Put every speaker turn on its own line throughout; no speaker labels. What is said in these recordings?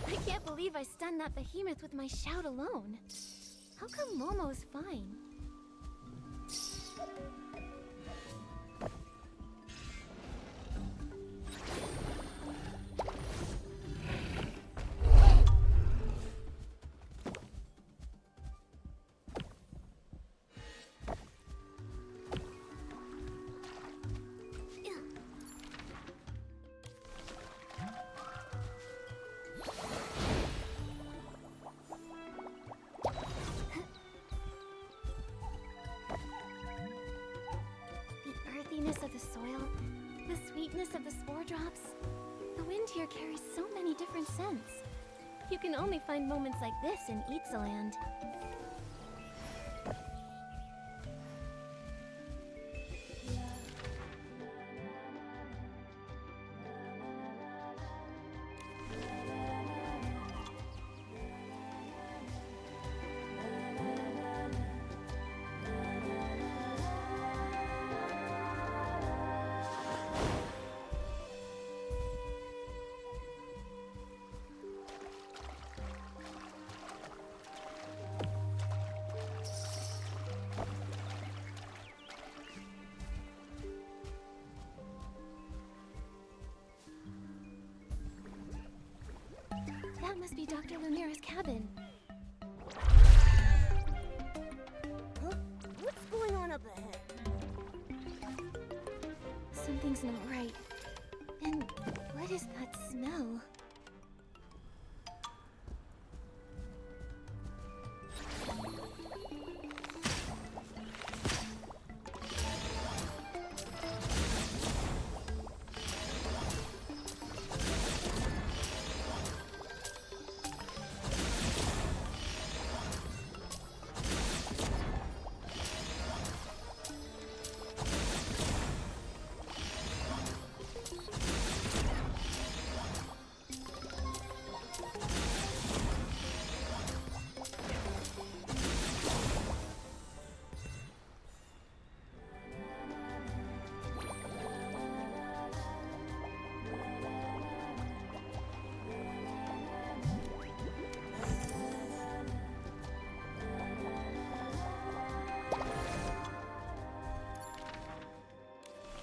I can't believe I stunned that behemoth with my shout alone. How come Momo's fine? Of the soil, the sweetness of the spore drops. The wind here carries so many different scents. You can only find moments like this in Itzaland. That must be Dr. Lumira's cabin.
Huh? What's going on up ahead?
Something's not right. And what is that smell?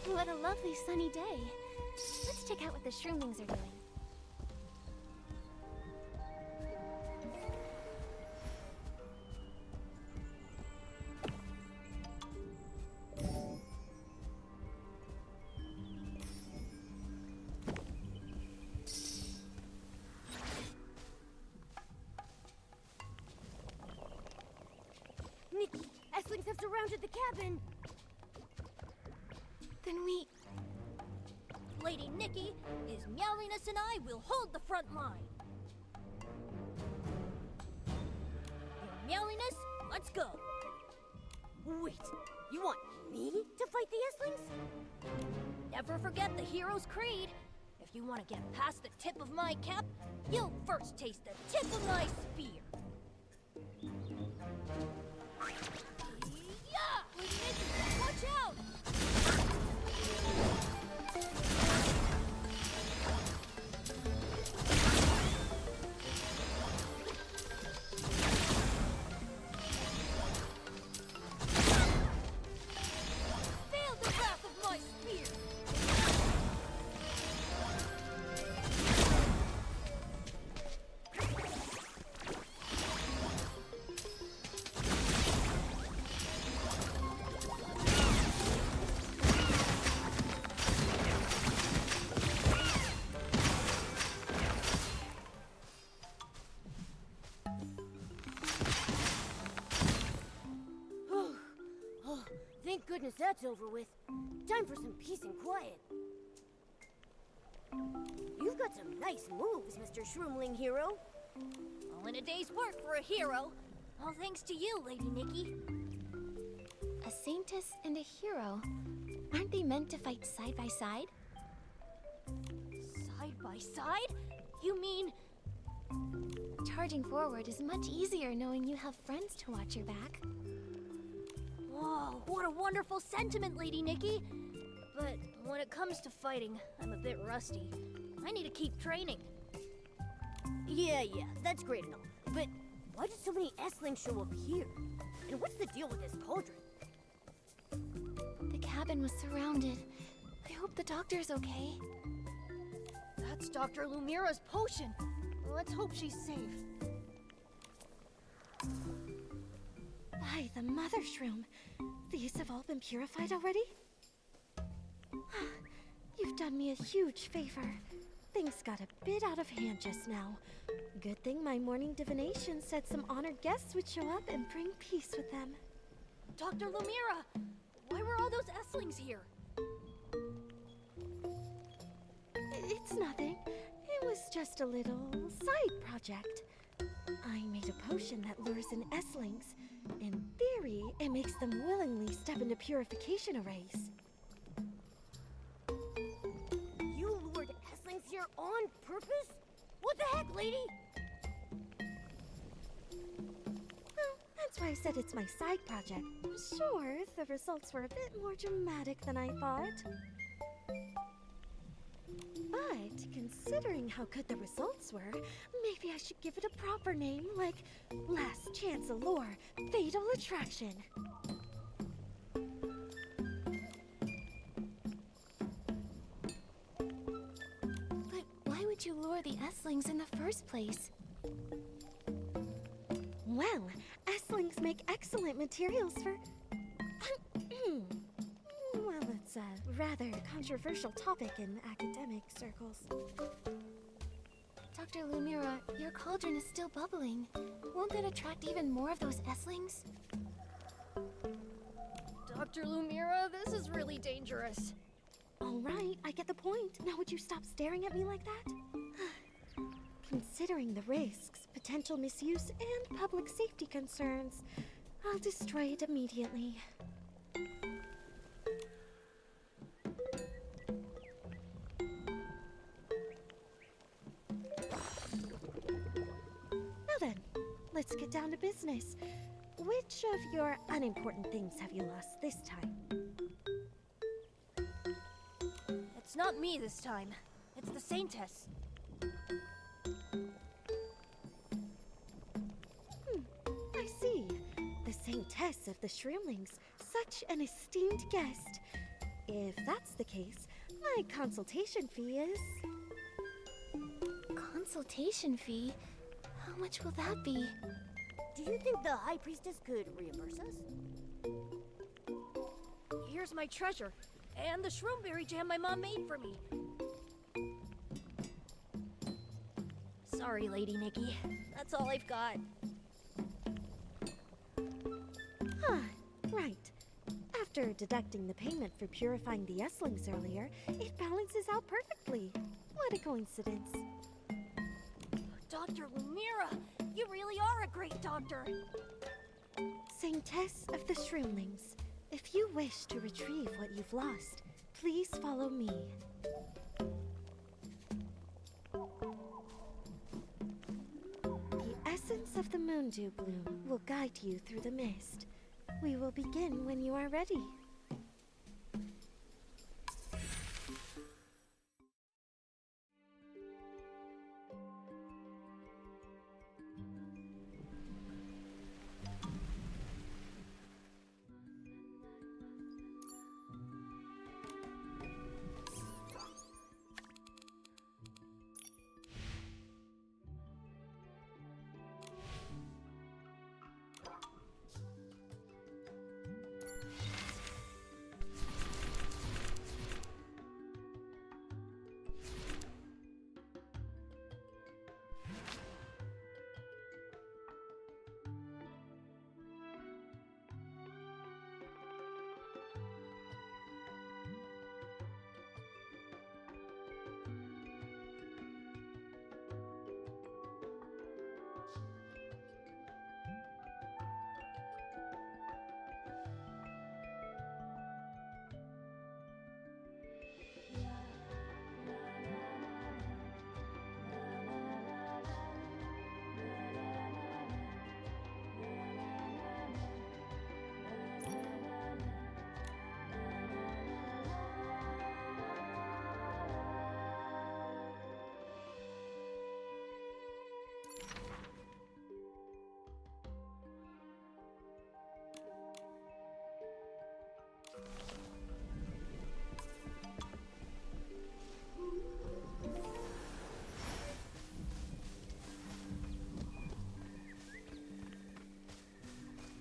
What a lovely sunny day. Let's check out what the shroomlings are doing.
Nikki, Itzaland have surrounded the cabin.
Then we...
Lady Nikki, His Meowiness and I will hold the front line. Your Meowiness, let's go. Wait, you want me to fight the Itzelings? Never forget the hero's creed. If you want to get past the tip of my cap, you'll first taste the tip of my spear. Yeah! Lady Nikki, watch out! Thank goodness that's over with. Time for some peace and quiet. You've got some nice moves, Mr. Shroomling Hero. All in a day's work for a hero. All thanks to you, Lady Nikki.
A saintess and a hero. Aren't they meant to fight side by side?
Side by side? You mean
Charging forward is much easier knowing you have friends to watch your back.
Whoa, what a wonderful sentiment, Lady Nikki! But when it comes to fighting, I'm a bit rusty. I need to keep training. Yeah, that's great and all. But why did so many S-lings show up here? And what's the deal with this cauldron?
The cabin was surrounded. I hope the doctor's okay.
That's Dr. Lumira's potion. Let's hope she's safe.
By the mother shroom, these have all been purified already? You've done me a huge favor. Things got a bit out of hand just now. Good thing my morning divination said some honored guests would show up and bring peace with them.
Dr. Lumira! Why were all those S-lings here?
It's nothing. It was just a little side project. I made a potion that lures in S-lings. In theory, it makes them willingly step into purification arrays.
You lured S-lings here on purpose? What the heck, lady?
Well, that's why I said it's my side project. Sure, the results were a bit more dramatic than I thought. But considering how good the results were, maybe I should give it a proper name, like Last Chance Allure, Fatal Attraction.
But why would you lure the S-lings in the first place?
Well, S-lings make excellent materials for... well, it's a rather controversial topic in academic circles.
Dr. Lumira, your cauldron is still bubbling. Won't that attract even more of those S-lings?
Dr. Lumira, this is really dangerous.
All right, I get the point. Now would you stop staring at me like that? Considering the risks, potential misuse, and public safety concerns, I'll destroy it immediately. Now then, let's get down to business. Which of your unimportant things have you lost this time?
It's not me this time. It's the Saintess.
I see. The Saintess of the Shroomlings. Such an esteemed guest. If that's the case, my consultation fee is...
Consultation fee? How much will that be?
Do you think the High Priestess could reimburse us? Here's my treasure, and the shroomberry jam my mom made for me. Sorry, Lady Nikki. That's all I've got.
Right. After deducting the payment for purifying the S-lings earlier, it balances out perfectly. What a coincidence.
Dr. Lumira, you really are a great doctor.
Saintess of the Shroomlings, if you wish to retrieve what you've lost, please follow me. The essence of the Moondew Bloom will guide you through the mist. We will begin when you are ready.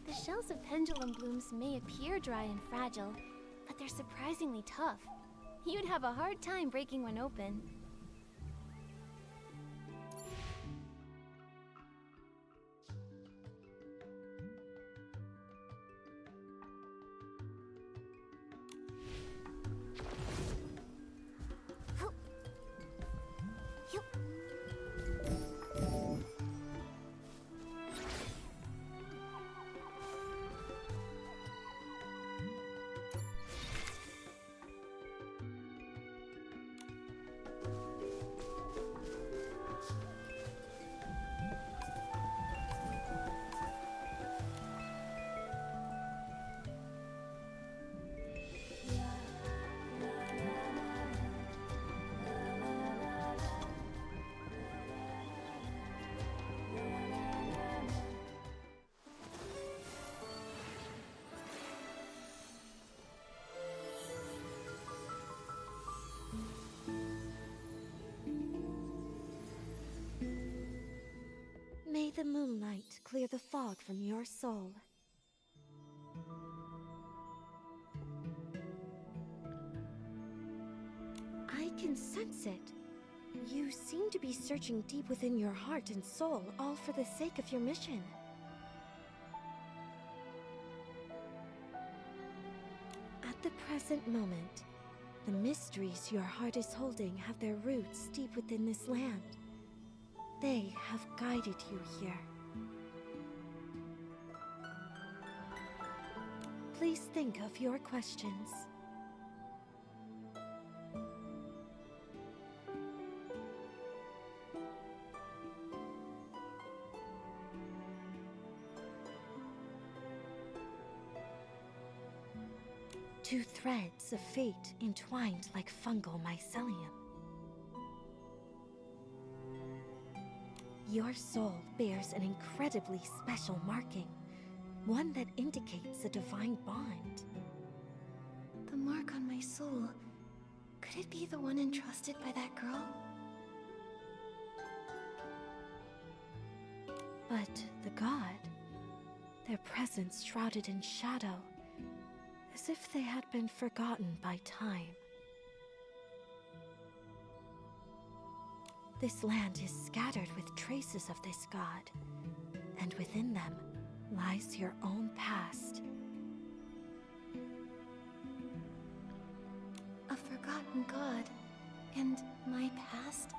The shells of pendulum blooms may appear dry and fragile, but they're surprisingly tough. You'd have a hard time breaking one open.
May the moonlight clear the fog from your soul. I can sense it. You seem to be searching deep within your heart and soul, all for the sake of your mission. At the present moment, the mysteries your heart is holding have their roots deep within this land. They have guided you here. Please think of your questions. Two threads of fate entwined like fungal mycelium. Your soul bears an incredibly special marking, one that indicates a divine bond.
The mark on my soul. Could it be the one entrusted by that girl?
But the god, their presence shrouded in shadow, as if they had been forgotten by time. This land is scattered with traces of this god, and within them lies your own past.
A forgotten god. And my past?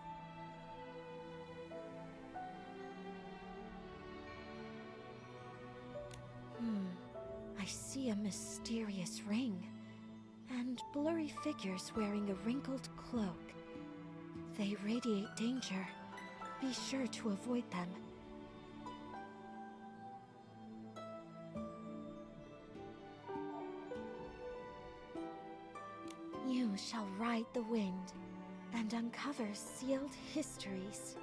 I see a mysterious ring, and blurry figures wearing a wrinkled cloak. They radiate danger. Be sure to avoid them. You shall ride the wind and uncover sealed histories.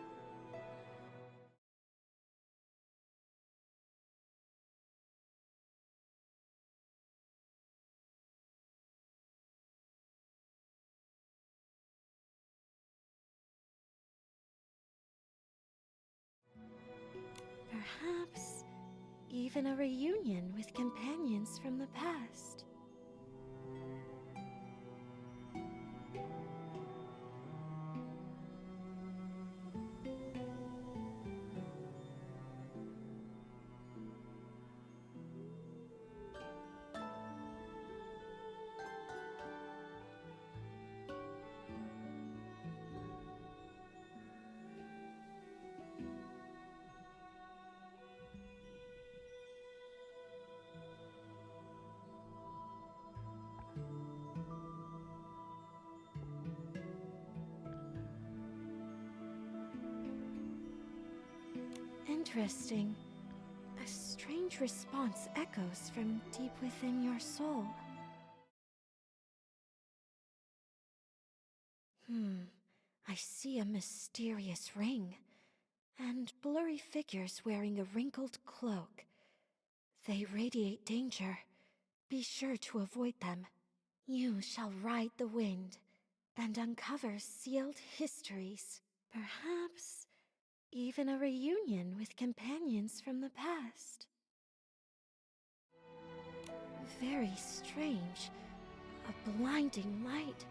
Perhaps even a reunion with companions from the past. Interesting. A strange response echoes from deep within your soul. I see a mysterious ring, and blurry figures wearing a wrinkled cloak. They radiate danger. Be sure to avoid them. You shall ride the wind and uncover sealed histories. Perhaps even a reunion with companions from the past. Very strange. A blinding light.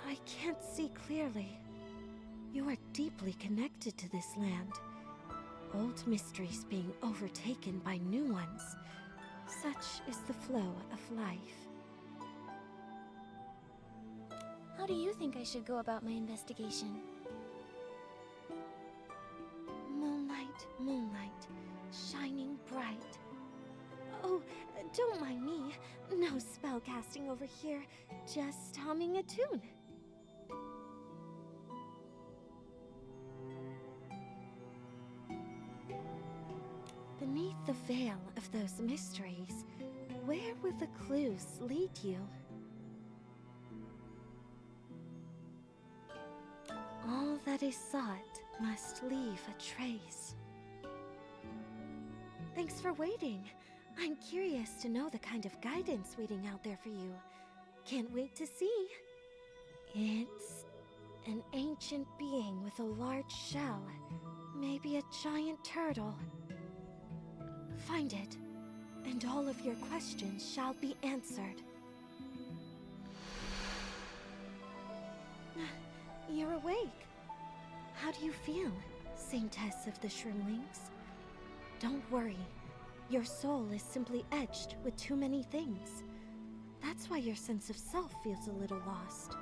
I can't see clearly. You are deeply connected to this land. Old mysteries being overtaken by new ones. Such is the flow of life.
How do you think I should go about my investigation?
Moonlight, moonlight, shining bright. Oh, don't mind me. No spellcasting over here, just humming a tune. Beneath the veil of those mysteries, where will the clues lead you? All that is sought must leave a trace. Thanks for waiting. I'm curious to know the kind of guidance waiting out there for you. Can't wait to see. It's an ancient being with a large shell. Maybe a giant turtle. Find it, and all of your questions shall be answered. You're awake. How do you feel, Saintess of the Shroomlings? Don't worry. Your soul is simply etched with too many things. That's why your sense of self feels a little lost.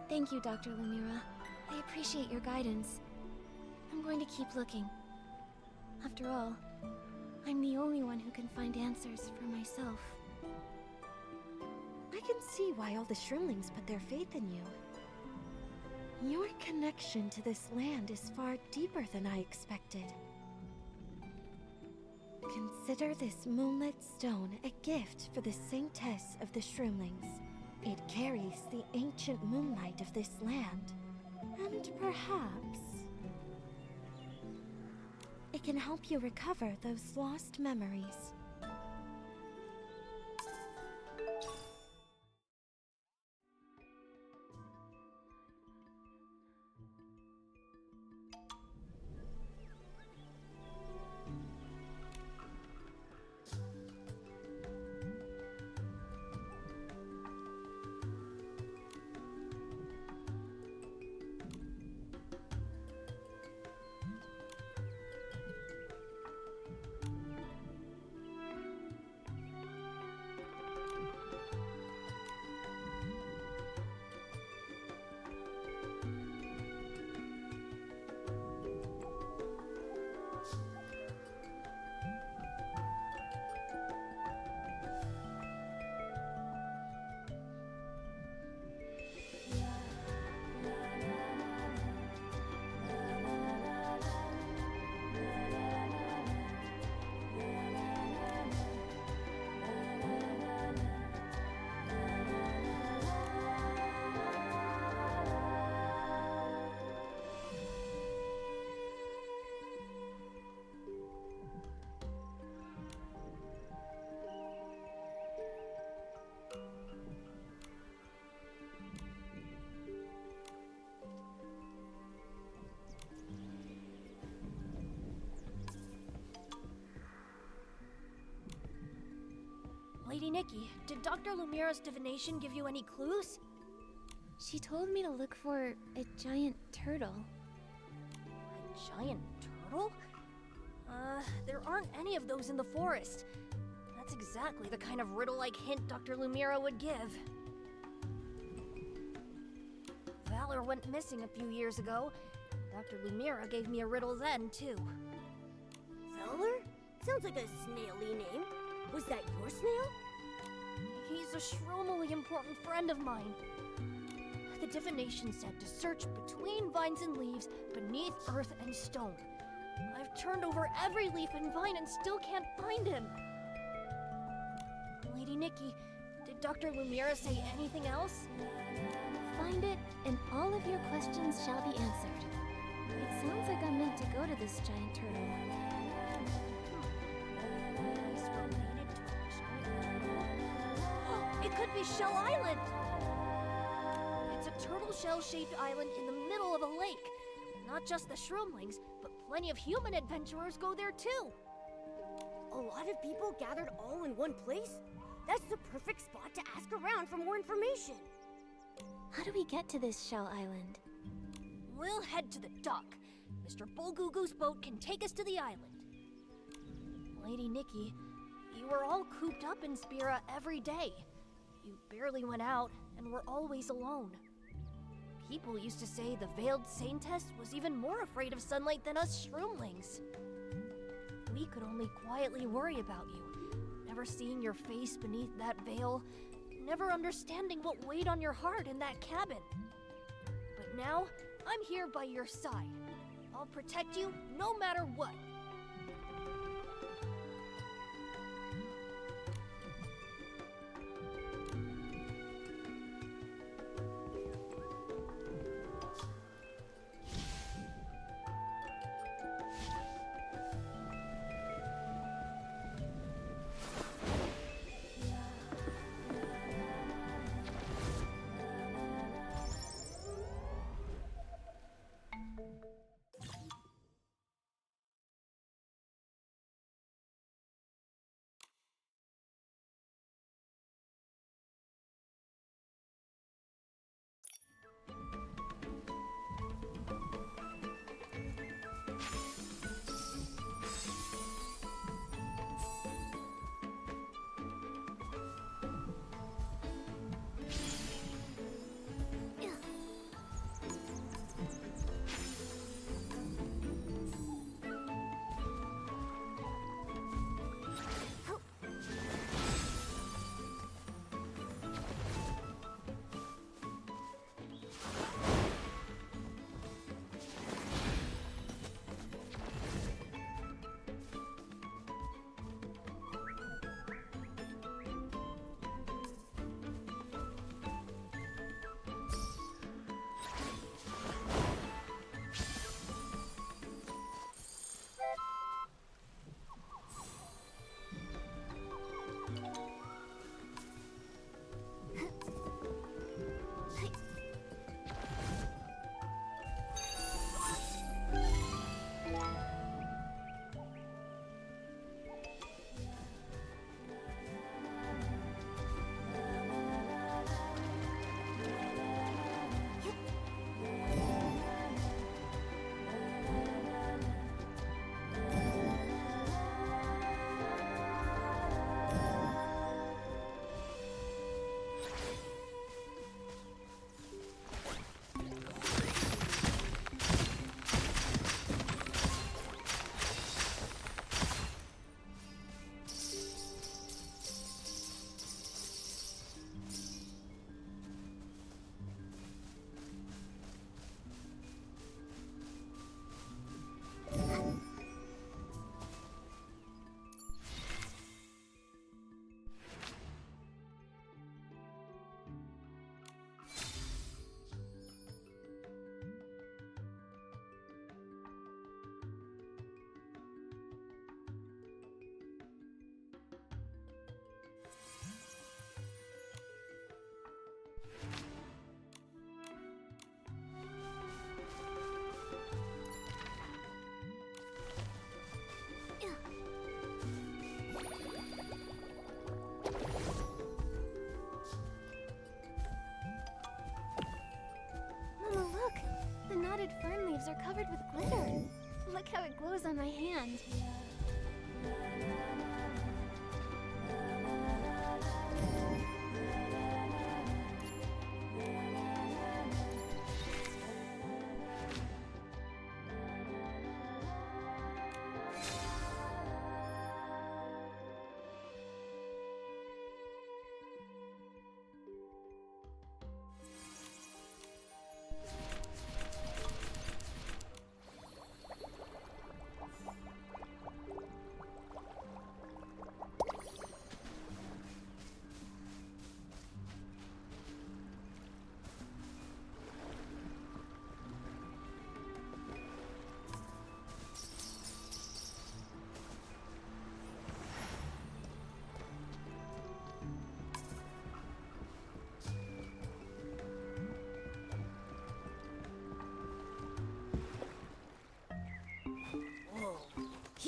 Thank you, Dr. Lumira. I appreciate your guidance. I'm going to keep looking. After all, I'm the only one who can find answers for myself.
I can see why all the Shroomlings put their faith in you. Your connection to this land is far deeper than I expected. Consider this moonlit stone a gift for the Saintess of the Shroomlings. It carries the ancient moonlight of this land, and perhaps it can help you recover those lost memories.
Lady Nikki, did Dr. Lumira's divination give you any clues?
She told me to look for a giant turtle.
A giant turtle? There aren't any of those in the forest. That's exactly the kind of riddle-like hint Dr. Lumira would give. Valor went missing a few years ago. Dr. Lumira gave me a riddle then, too.
Valor? Sounds like a snaily name. Was that your snail?
He's a shroomily important friend of mine. The divination said to search between vines and leaves, beneath earth and stone. I've turned over every leaf and vine and still can't find him. Lady Nikki, did Dr. Lumira say anything else?
Find it, and all of your questions shall be answered. Sounds like I'm meant to go to this giant turtle.
It could be Shell Island! It's a turtle shell-shaped island in the middle of a lake. Not just the shroomlings, but plenty of human adventurers go there too.
A lot of people gathered all in one place? That's the perfect spot to ask around for more information.
How do we get to this shell island?
We'll head to the dock. Mr. Bulgugu's boat can take us to the island. Lady Nikki, you were all cooped up in Spira every day. You barely went out and were always alone. People used to say the veiled saintess was even more afraid of sunlight than us shroomlings. We could only quietly worry about you, never seeing your face beneath that veil, never understanding what weighed on your heart in that cabin. But now, I'm here by your side. I'll protect you no matter what.
knotted fern leaves are covered with glitter. Look how it glows on my hand.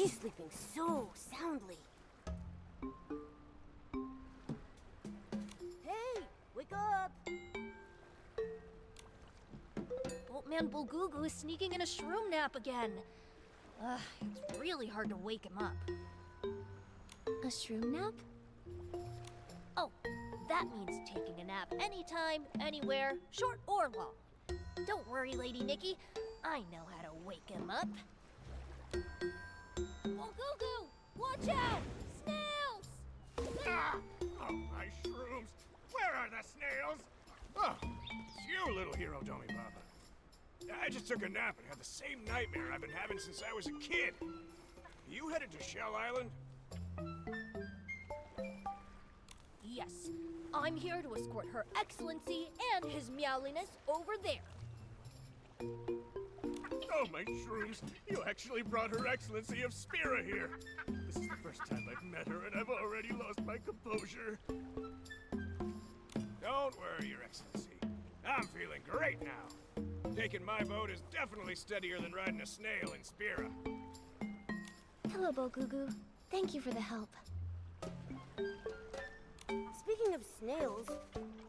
He's sleeping so soundly. Hey, wake up!
Old Man Bulgugu is sneaking in a shroom nap again. It's really hard to wake him up.
A shroom nap?
Oh, that means taking a nap anytime, anywhere, short or long. Don't worry, Lady Nikki. I know how to wake him up. Bulgugu! Watch out! Snails!
Ah! Oh, my shrooms! Where are the snails? Oh, it's you, little hero Domi Baba. I just took a nap and had the same nightmare I've been having since I was a kid. You headed to Shell Island?
Yes, I'm here to escort Her Excellency and His Meowliness over there.
Oh, my shrooms! You actually brought Her Excellency of Spira here! This is the first time I've met her, and I've already lost my composure. Don't worry, Your Excellency. I'm feeling great now. Taking my boat is definitely steadier than riding a snail in Spira.
Hello, Bulgugu. Thank you for the help.
Speaking of snails,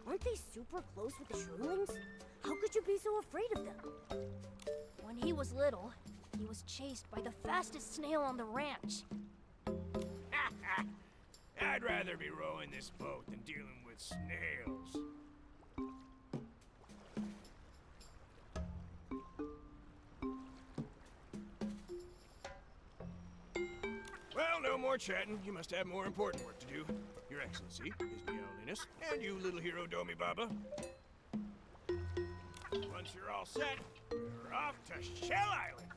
aren't they super close with the shroomlings? How could you be so afraid of them?
When he was little, he was chased by the fastest snail on the ranch.
I'd rather be rowing this boat than dealing with snails. Well, no more chatting. You must have more important work to do. Your Excellency, His Meowliness, and you, little hero Domi Baba. Once you're all set, we're off to Shell Island.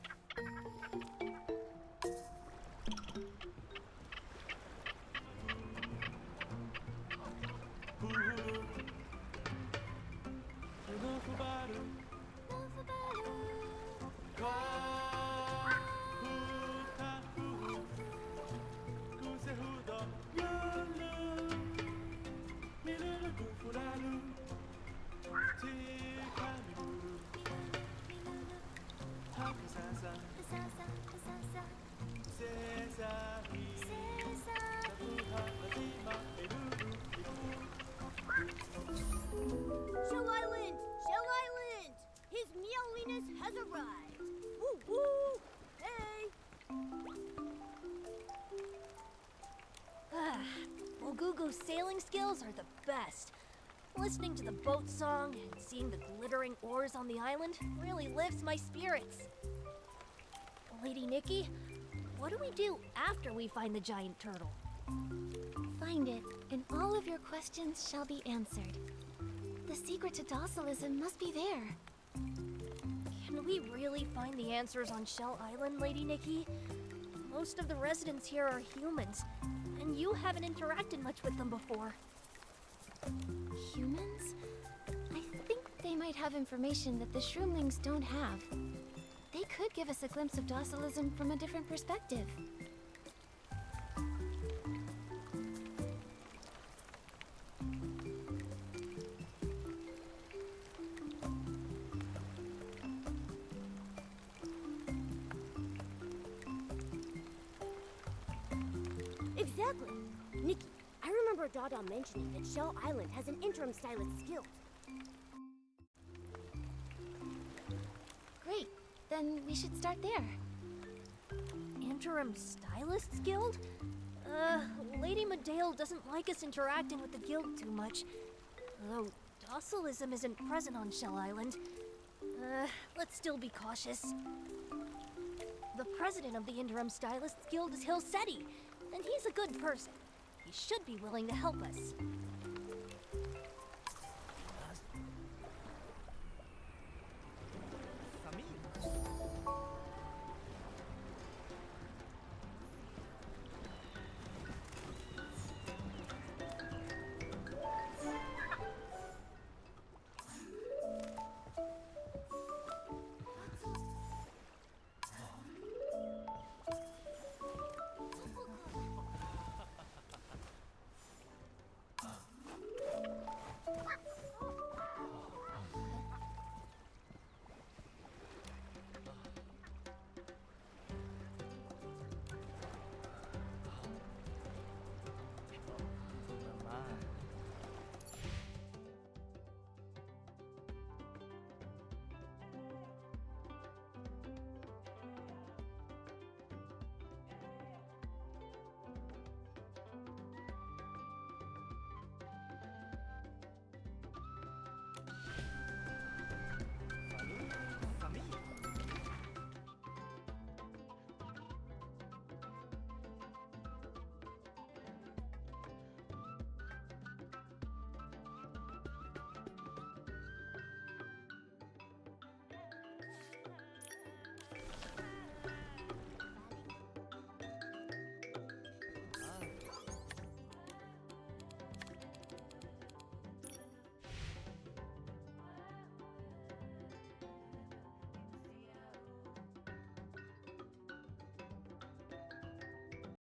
Shell Island! Shell Island! His Meowliness has arrived! Woo woo! Hey!
Bulgugu's sailing skills are the best. Listening to the boat song and seeing the glittering oars on the island really lifts my spirits. Lady Nikki, what do we do after we find the giant turtle?
Find it, and all of your questions shall be answered. The secret to docilism must be there.
Can we really find the answers on Shell Island, Lady Nikki? Most of the residents here are humans, and you haven't interacted much with them before.
Humans? I think they might have information that the shroomlings don't have. They could give us a glimpse of docilism from a different perspective.
Exactly! Nikki, I remember Dada mentioning that Shell Island has an interim stylist guild.
Great. Then we should start there.
Interim Stylists Guild? Lady Medale doesn't like us interacting with the guild too much. Though docilism isn't present on Shell Island. Let's still be cautious. The president of the Interim Stylists Guild is Hilsetti, and he's a good person. He should be willing to help us.